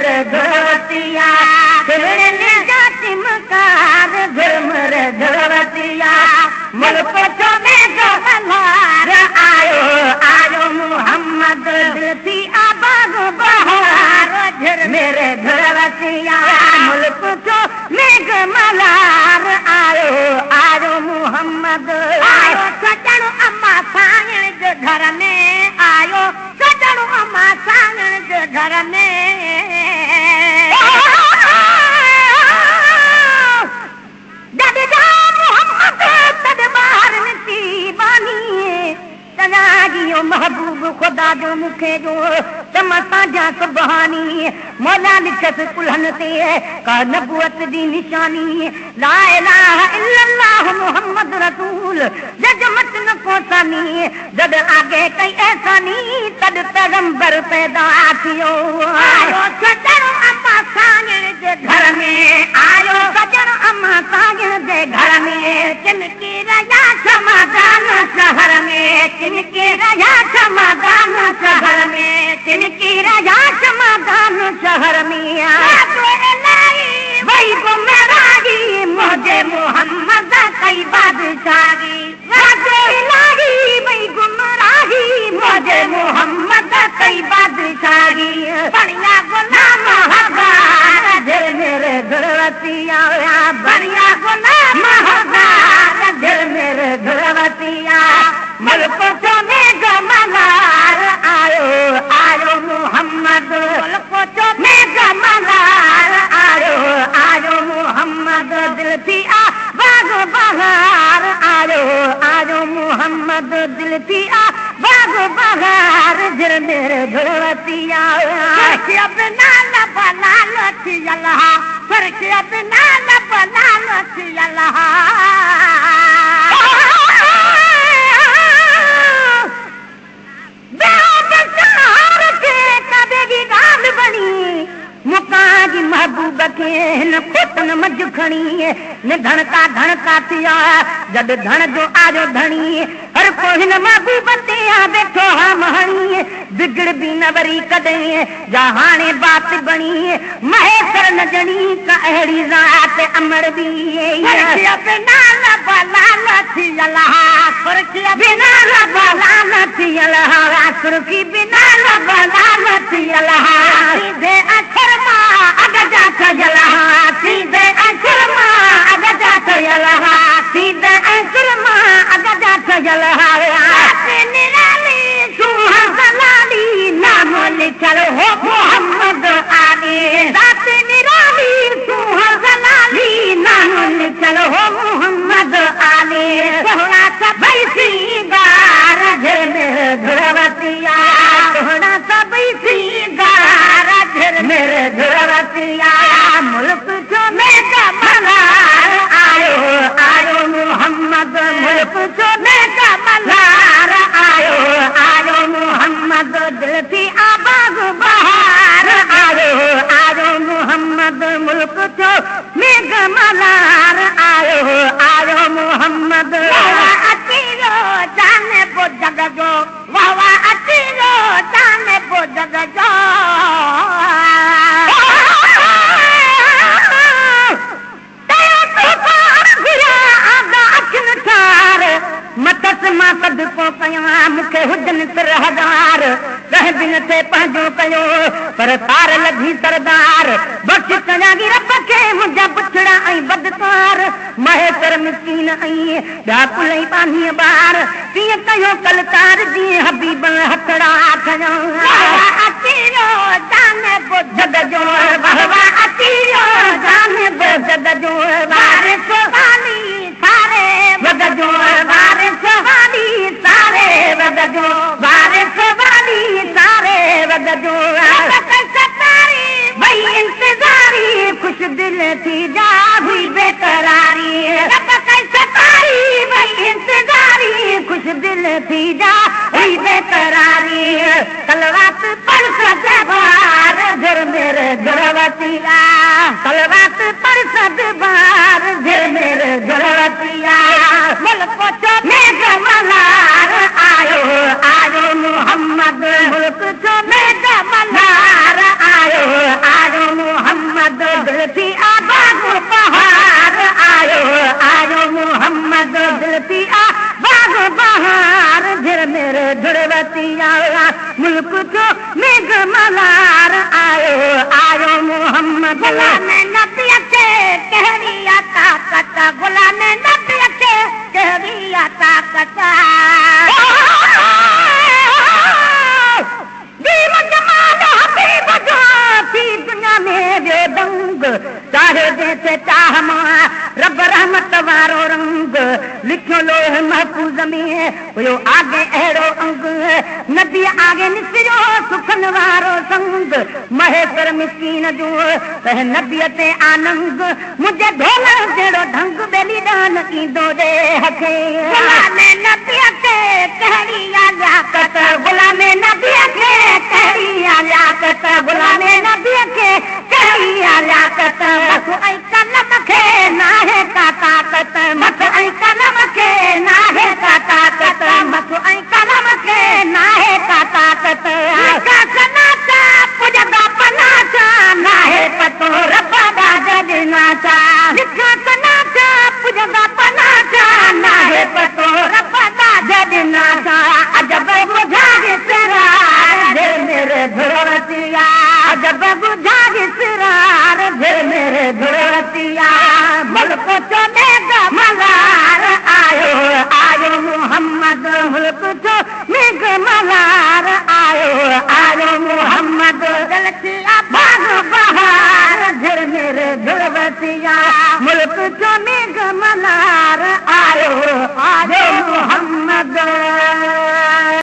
मेरे धुरवतिया फिरने जाती मकार घर मेरे धुरवतिया मुल्क जो में गवार आयो आयो मोहम्मद दिलती आबाद बहार घर मेरे धुरवतिया मुल्क जो में गमलार आयो आयो मोहम्मद आयो सजन अम्मा सायण जे घर में आयो सजन अम्मा सायण जे घर में महबूब खुदा जो मुखे जो चमता जा सुबहानी मौला लिखत कुल्हन ते का नबुवत दी निशानी ला इलाहा इल्लल्लाह मुहम्मद रसूल जग मत न कोसानी जद आगे कई ऐसानी तद पैगंबर पैदा थियो आयो सजन अम्मा सायण जे घर में आयो सजन अम्मा सायण जे घर में चिनकी रया समाधान शहर में चिनकी रया समाधान शहर में तिनकी राजा समाधान शहर में वही गुमराही मुझे मोहम्मद कई बादशाही वही गुमराही मुझे मोहम्मद कई बादशाही बढ़िया गुलाम हज़ार दिल मेरे धुरवतिया बढ़िया गुलाम हज़ार दिल मेरे धुरवतिया मुल्क जो में गमलार आयो आयो मोहम्मद मुल्क जो में गमलार आयो आयो मोहम्मद दिल थी बाग बहार आयो आयो मोहम्मद दिल थी बाग बहार दिल मेरे धुरवतिया बिना लब लाल थी अल्लाह फर्क बिना लब लाल थी अल्लाह मुकाजी महबूब के न खोटन मज खणी न धणका थिया जद धण जो आजो धणी हर को हिन महबूब ते बैठो हा महणी बिगड़ भी न वरी कदे जहाने बात बणी महेश्वर न जणी का अहड़ी रात अमर भी बिना लाल थी अल्लाह सुरखी बिना लाल थी अल्लाह सुरखी बिना लाल थी अल्लाह सीधे अक्षर अगजा सजलहा सीधे अक्षर अगजा सजलहा सीधे अक्षर अगजा सजलहा निराली सुहा जलाली नाम लिखल हो मोहम्मद आली रात निराली सुहा जलाली नाम लिखल हो मोहम्मद आली सोहना सबई सीगार मेरे धुरवतिया सोहना सबई सीगार मेरे धुरवतिया मुल्क जो में गमलार आयो आयो मोहम्मद मुल्क जो में गमलार आयो आयो मोहम्मद दिल थी आबाद बहार आयो आयो मोहम्मद मुल्क जो में गमलार आयो आयो मोहम्मद अतीरो जाने को जग जो वाह अतीरो जाने को जग जो मतस मां सदको कया मुखे हुजन सरहदार रह बिन थे पंहिंजो कयो पर तार लधी सरदार बख्श कयागी रब खे मुंहिंजा पुछड़ा ऐं बदकार महेश्वर मिस्कीन ऐं ॿिया कुलई पानी ॿार तीअं कयो कलकार जीअं हबीब हथड़ा खयो अतीरो जाने को जग जो वाह अतीरो जाने को जग जो वारिस वाली सारे वग जो वारिस वाली सारे वग जो वारिस वाली सारे वग जो सतारी भई इंतजारी खुश दिल थी जा हुई बेकरारी सतारी भई इंतजारी खुश दिल थी जा हुई बेकरारी कल रात पर सद बार घर मेरे धुरवतिया कल रात पर सद बार घर मेरे धुरवतिया मुल्क जो में गमलार आयो आयो मोहम्मद मुल्क जो में गमलार आयो आयो दंग चाहे जैसे चाह मां रब रहमत वारो रंग लिखियो लोह महफूज़ में हुयो आगे अहिड़ो अंग नबी आगे निकिरियो सुखन वारो संग महेश्वर मिस्कीन जो नबीअ ते आनंग मुंहिंजे ढोलण जहिड़ो ढंग बेली दान ईंदो रे हथे गुलामे नबीअ खे कहिड़ी लियाकत गुलामे नबीअ खे कहिड़ी लियाकत गुलामे नबीअ खे कहिड़ी लियाकत मथो ऐं कलम खे नाहे का ताकत मथो ऐं कलम खे नाहे का ताकत मथो ऐं कलम खे नाहे का ताकत सनाचा पुॼंदा पनाचा नाहे पतो रब दा जॾनाचा लिखा सनाचा पुॼंदा पनाचा नाहे पतो रब दा जॾनाचा अजब बुझाए सिरार जे मेरे धुरवतिया अजब बुझाए सिरार जे मेरे धुरवतिया मुल्क चो मेघ मलार आयो आयो मोहम्मद मुल्क चो मेघ मलार आयो आयो मोहम्मद गलतिया बाग बहार जे मेरे धुरवतिया मुल्क चो मेघ